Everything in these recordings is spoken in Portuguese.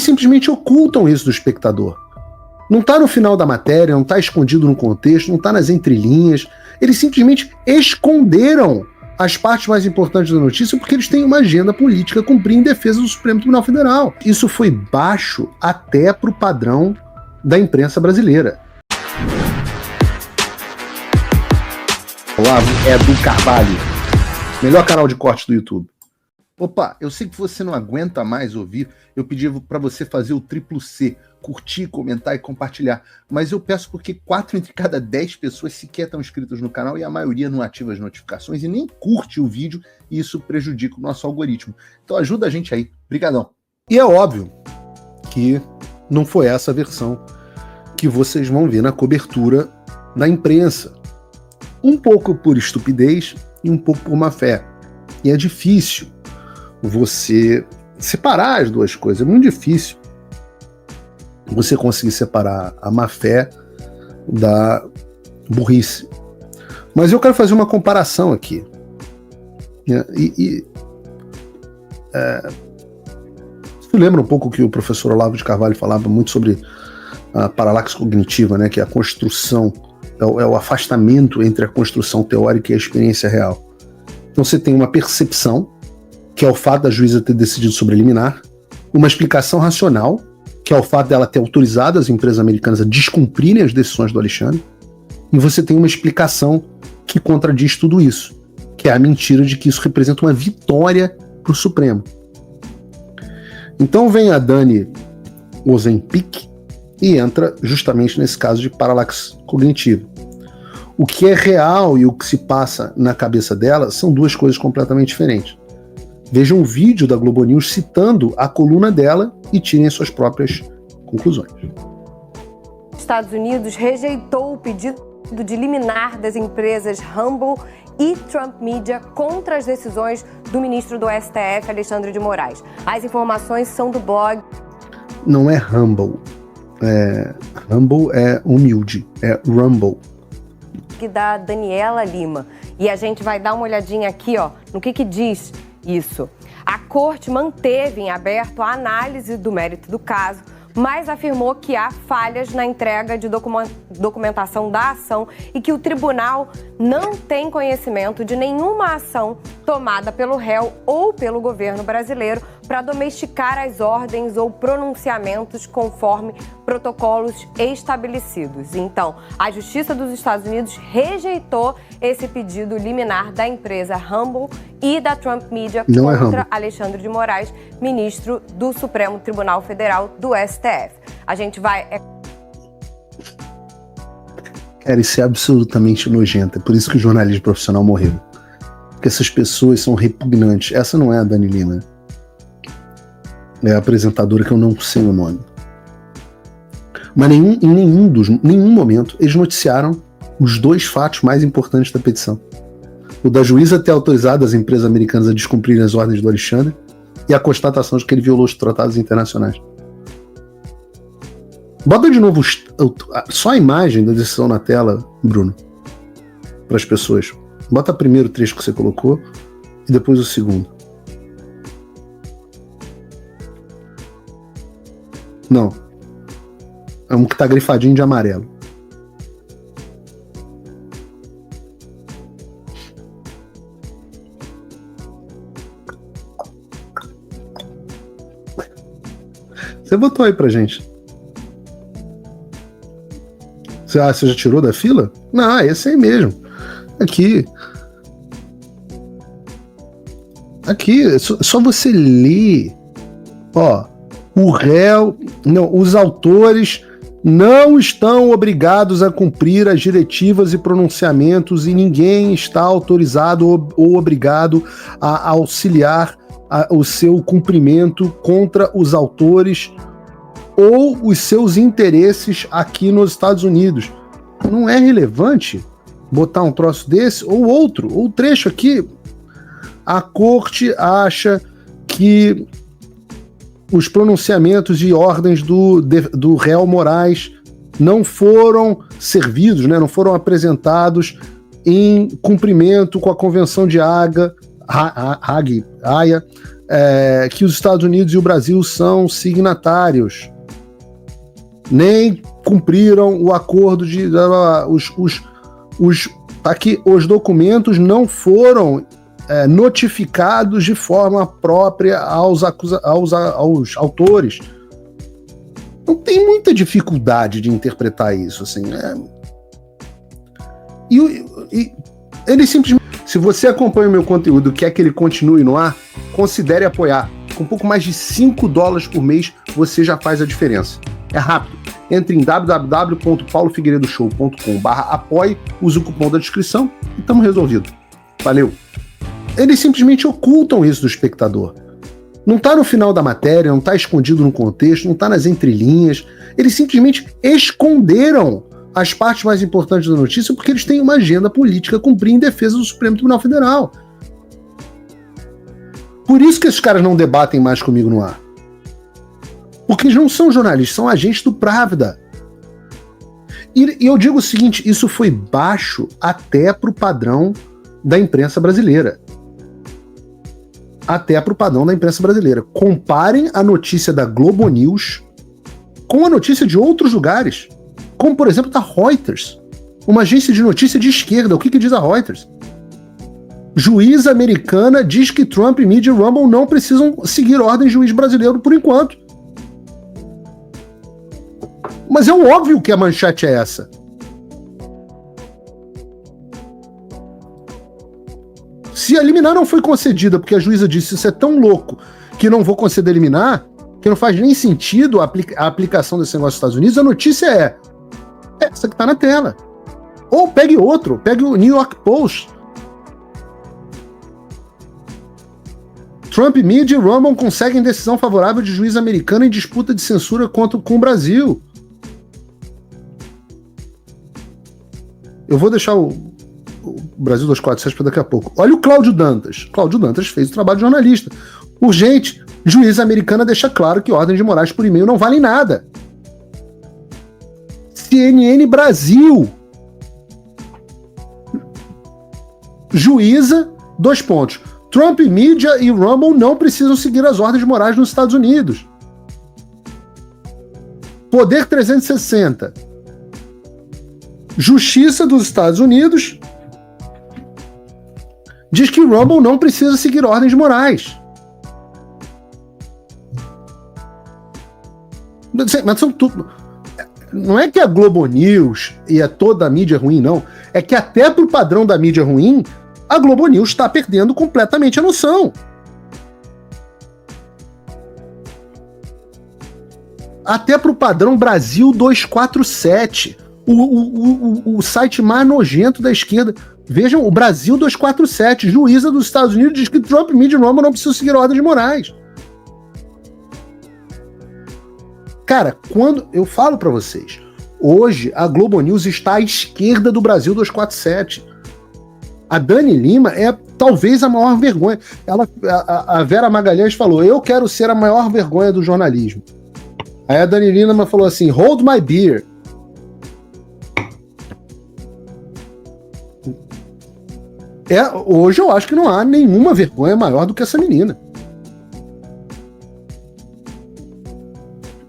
eles simplesmente ocultam isso do espectador. Não está no final da matéria, não está escondido no contexto, não está nas entrelinhas. Eles simplesmente esconderam as partes mais importantes da notícia porque eles têm uma agenda política a cumprir em defesa do Supremo Tribunal Federal. Isso foi baixo até para o padrão da imprensa brasileira. Olavo Edu Carvalho, melhor canal de corte do YouTube. Opa, eu sei que você não aguenta mais ouvir, eu pedi para você fazer o triplo C, curtir, comentar e compartilhar, mas eu peço porque 4 entre cada 10 pessoas sequer estão inscritas no canal e a maioria não ativa as notificações e nem curte o vídeo e isso prejudica o nosso algoritmo. Então ajuda a gente aí, brigadão. E é óbvio que não foi essa a versão que vocês vão ver na cobertura da imprensa. Um pouco por estupidez e um pouco por má fé. E é difícil você separar as duas coisas, é muito difícil você conseguir separar a má fé da burrice. Mas eu quero fazer uma comparação aqui. Você lembra um pouco que o professor Olavo de Carvalho falava muito sobre a paralaxe cognitiva, né, que é a construção, é o afastamento entre a construção teórica e a experiência real. Então você tem uma percepção, que é o fato da juíza ter decidido sobre liminar, uma explicação racional, que é o fato dela ter autorizado as empresas americanas a descumprirem as decisões do Alexandre, e você tem uma explicação que contradiz tudo isso, que é a mentira de que isso representa uma vitória para o Supremo. Então vem a Dani Ozempic e entra justamente nesse caso de paralaxe cognitiva. O que é real e o que se passa na cabeça dela são duas coisas completamente diferentes. Vejam um vídeo da Globo News citando a coluna dela e tirem as suas próprias conclusões. Estados Unidos rejeitou o pedido de liminar das empresas Rumble e Trump Media contra as decisões do ministro do STF, Alexandre de Moraes. As informações são do blog... Não é Rumble. Rumble é humilde. É Rumble. Da Daniela Lima. E a gente vai dar uma olhadinha aqui, ó, no que diz isso. A corte manteve em aberto a análise do mérito do caso, mas afirmou que há falhas na entrega de documentação da ação e que o tribunal não tem conhecimento de nenhuma ação tomada pelo réu ou pelo governo brasileiro para domesticar as ordens ou pronunciamentos conforme protocolos estabelecidos. Então, a Justiça dos Estados Unidos rejeitou esse pedido liminar da empresa Rumble e da Trump Media contra Alexandre de Moraes, ministro do Supremo Tribunal Federal do STF. A gente vai... Cara, isso é absolutamente nojento. É por isso que o jornalismo profissional morreu. Porque essas pessoas são repugnantes. Essa não é a Dani Lima. É a apresentadora que eu não sei o nome. Mas em nenhum momento eles noticiaram os dois fatos mais importantes da petição. O da juíza ter autorizado as empresas americanas a descumprirem as ordens do Alexandre e a constatação de que ele violou os tratados internacionais. Bota de novo só a imagem da decisão na tela, Bruno, para as pessoas. Bota primeiro o trecho que você colocou e depois o segundo. Não. É um que tá grifadinho de amarelo. Você botou aí pra gente. Você já tirou da fila? Não, esse aí mesmo. Aqui. Só você ler. Ó, o réu... Não, os autores não estão obrigados a cumprir as diretivas e pronunciamentos e ninguém está autorizado ou obrigado a auxiliar o seu cumprimento contra os autores ou os seus interesses aqui nos Estados Unidos. Não é relevante botar um troço desse ou outro, ou trecho aqui. A corte acha que os pronunciamentos e ordens do réu Moraes não foram servidos, né, não foram apresentados em cumprimento com a Convenção de Haia, que os Estados Unidos e o Brasil são signatários. Nem cumpriram o acordo de... Aqui, os documentos não foram notificados de forma própria aos autores. Não tem muita dificuldade de interpretar isso, assim, né? E ele simplesmente... Se você acompanha o meu conteúdo e quer que ele continue no ar, considere apoiar. Com um pouco mais de $5 por mês, você já faz a diferença. É rápido. Entre em www.paulofigueiredoshow.com/apoie, use o cupom da descrição e estamos resolvidos. Valeu. Eles simplesmente ocultam isso do espectador. Não está no final da matéria, não está escondido no contexto, não está nas entrelinhas. Eles simplesmente esconderam as partes mais importantes da notícia porque eles têm uma agenda política a cumprir em defesa do Supremo Tribunal Federal. Por isso que esses caras não debatem mais comigo no ar. Porque eles não são jornalistas, são agentes do Pravda. E eu digo o seguinte, isso foi baixo até para o padrão da imprensa brasileira. Até para o padrão da imprensa brasileira. Comparem a notícia da Globo News com a notícia de outros lugares, como, por exemplo, da Reuters, uma agência de notícia de esquerda. O que diz a Reuters? Juíza americana diz que Trump e Media Rumble não precisam seguir ordem de juiz brasileiro por enquanto. Mas é óbvio que a manchete é essa. Se a liminar não foi concedida porque a juíza disse isso é tão louco que não vou conceder liminar, que não faz nem sentido a aplicação desse negócio nos Estados Unidos, a notícia é essa que está na tela. Ou pegue outro, pegue o New York Post. Trump, Media e Rumble conseguem decisão favorável de juiz americano em disputa de censura com o Brasil. Eu vou deixar o Brasil 247 para daqui a pouco. Olha o Cláudio Dantas. Cláudio Dantas fez o trabalho de jornalista. Urgente. Juíza americana deixa claro que ordens de morais por e-mail não valem nada. CNN Brasil. Juíza, Trump, Media e Rumble não precisam seguir as ordens morais nos Estados Unidos. Poder 360. Justiça dos Estados Unidos diz que Rumble não precisa seguir ordens morais. Mas são tudo... Não é que a Globo News e toda a mídia ruim, não. É que até pro padrão da mídia ruim, a Globo News está perdendo completamente a noção. Até pro padrão Brasil 247, o site mais nojento da esquerda. Vejam, o Brasil 247, juíza dos Estados Unidos diz que Trump, Media e Rumble não precisam seguir ordens morais. Cara, quando eu falo pra vocês, hoje a Globo News está à esquerda do Brasil 247. A Dani Lima é talvez a maior vergonha. A Vera Magalhães falou, eu quero ser a maior vergonha do jornalismo. Aí a Dani Lima falou assim, hold my beer. Hoje eu acho que não há nenhuma vergonha maior do que essa menina.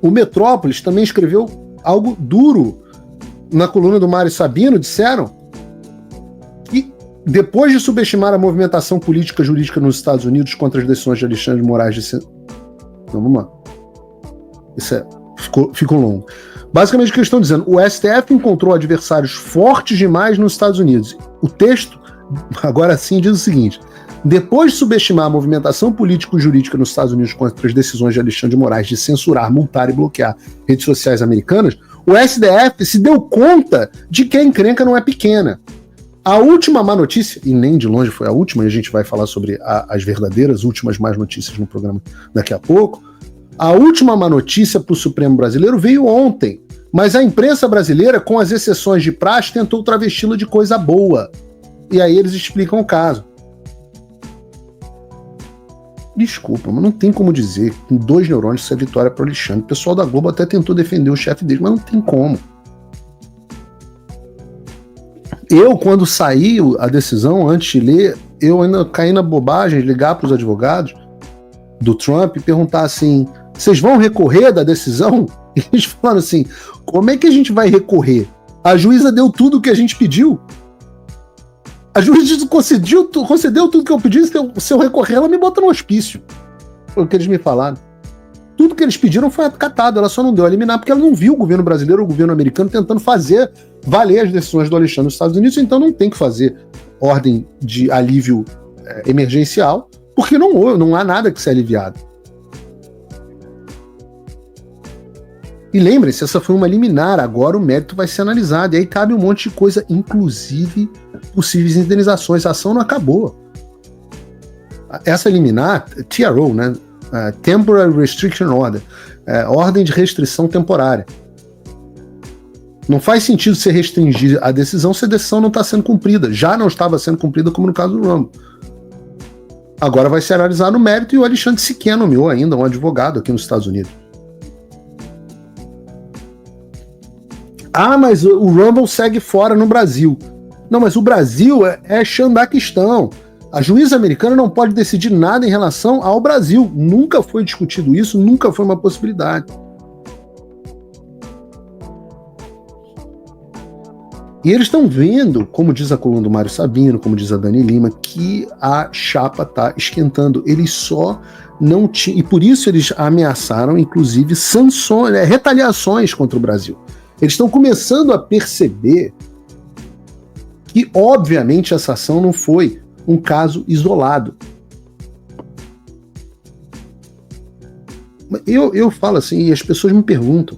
O Metrópolis também escreveu algo duro na coluna do Mário Sabino. Disseram que, depois de subestimar a movimentação política jurídica nos Estados Unidos contra as decisões de Alexandre de Moraes Então, vamos lá. Isso ficou longo. Basicamente o que eles estão dizendo, o STF encontrou adversários fortes demais nos Estados Unidos. O texto, agora sim, diz o seguinte: depois de subestimar a movimentação político-jurídica nos Estados Unidos contra as decisões de Alexandre de Moraes de censurar, multar e bloquear redes sociais americanas, o STF se deu conta de que a encrenca não é pequena. A última má notícia, e nem de longe foi a última, e a gente vai falar sobre as verdadeiras últimas más notícias no programa daqui a pouco, a última má notícia para o Supremo brasileiro veio ontem, mas a imprensa brasileira, com as exceções de praxe, tentou travesti-la de coisa boa. E aí eles explicam o caso. Desculpa, mas não tem como dizer com 2 neurônios isso é vitória para o Alexandre. O pessoal da Globo até tentou defender o chefe dele, mas não tem como. Eu, quando saí a decisão, antes de ler, eu ainda caí na bobagem de ligar para os advogados, do Trump e perguntar assim, vocês vão recorrer da decisão? E eles falaram assim, como é que a gente vai recorrer? A juíza deu tudo o que a gente pediu. A juíza concedeu tudo que eu pedi, se eu recorrer, ela me bota no hospício. Foi o que eles me falaram. Tudo que eles pediram foi acatado, ela só não deu a liminar porque ela não viu o governo brasileiro ou o governo americano tentando fazer valer as decisões do Alexandre nos Estados Unidos, então não tem que fazer ordem de alívio emergencial, porque não há nada que ser aliviado. E lembrem-se, essa foi uma liminar, agora o mérito vai ser analisado, e aí cabe um monte de coisa, inclusive possíveis indenizações. A ação não acabou. Essa liminar, TRO, né? Temporary Restriction Order, ordem de restrição temporária. Não faz sentido você restringir a decisão se a decisão não está sendo cumprida. Já não estava sendo cumprida, como no caso do Rumble. Agora vai ser analisado o mérito, e o Alexandre Siquem nomeou ainda um advogado aqui nos Estados Unidos. Ah, mas o Rumble segue fora no Brasil. Não, mas o Brasil é Xandaquistão. A juíza americana não pode decidir nada em relação ao Brasil. Nunca foi discutido isso, nunca foi uma possibilidade. E eles estão vendo, como diz a coluna do Mário Sabino, como diz a Dani Lima, que a chapa está esquentando. Eles só não tinham... E por isso eles ameaçaram, inclusive, sanções, retaliações contra o Brasil. Eles estão começando a perceber que, obviamente, essa ação não foi um caso isolado. Eu falo assim, e as pessoas me perguntam,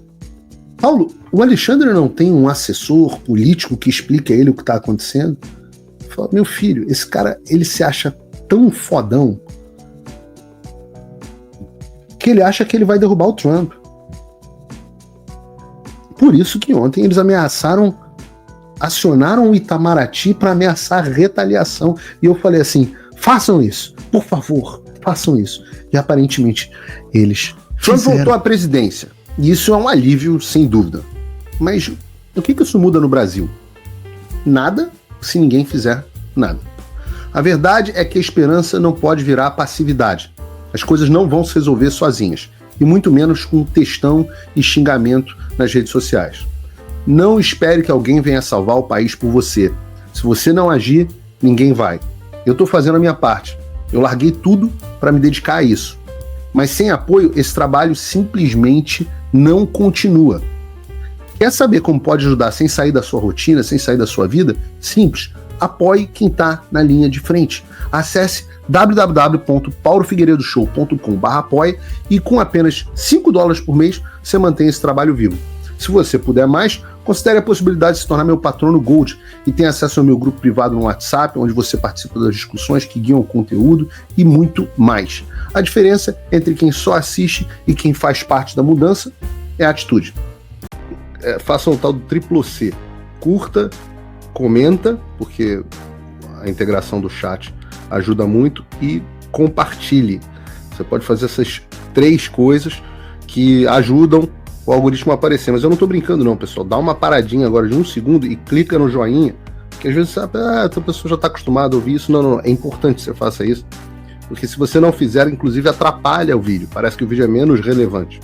Paulo, o Alexandre não tem um assessor político que explique a ele o que está acontecendo? Eu falo, meu filho, esse cara, ele se acha tão fodão que ele acha que ele vai derrubar o Trump. Por isso que ontem eles acionaram o Itamaraty para ameaçar retaliação. E eu falei assim, façam isso, por favor, façam isso. E aparentemente eles Trump voltou à presidência. E isso é um alívio, sem dúvida. Mas o que isso muda no Brasil? Nada, se ninguém fizer nada. A verdade é que a esperança não pode virar passividade. As coisas não vão se resolver sozinhas. E muito menos com textão e xingamento nas redes sociais. Não espere que alguém venha salvar o país por você. Se você não agir, ninguém vai. Eu estou fazendo a minha parte. Eu larguei tudo para me dedicar a isso. Mas sem apoio, esse trabalho simplesmente não continua. Quer saber como pode ajudar sem sair da sua rotina, sem sair da sua vida? Simples. Apoie quem está na linha de frente. Acesse www.paulofigueiredoshow.com/apoie e com apenas $5 por mês você mantém esse trabalho vivo. Se você puder mais, considere a possibilidade de se tornar meu patrono Gold e tenha acesso ao meu grupo privado no WhatsApp, onde você participa das discussões que guiam o conteúdo e muito mais. A diferença entre quem só assiste e quem faz parte da mudança é a atitude. Faça o tal do triplo C. Curta, comenta, porque a integração do chat ajuda muito, e compartilhe. Você pode fazer essas 3 coisas que ajudam o algoritmo a aparecer. Mas eu não tô brincando não, pessoal. Dá uma paradinha agora de 1 segundo e clica no joinha, porque às vezes sabe, a pessoa já tá acostumada a ouvir isso. Não. É importante que você faça isso, porque se você não fizer, inclusive atrapalha o vídeo. Parece que o vídeo é menos relevante.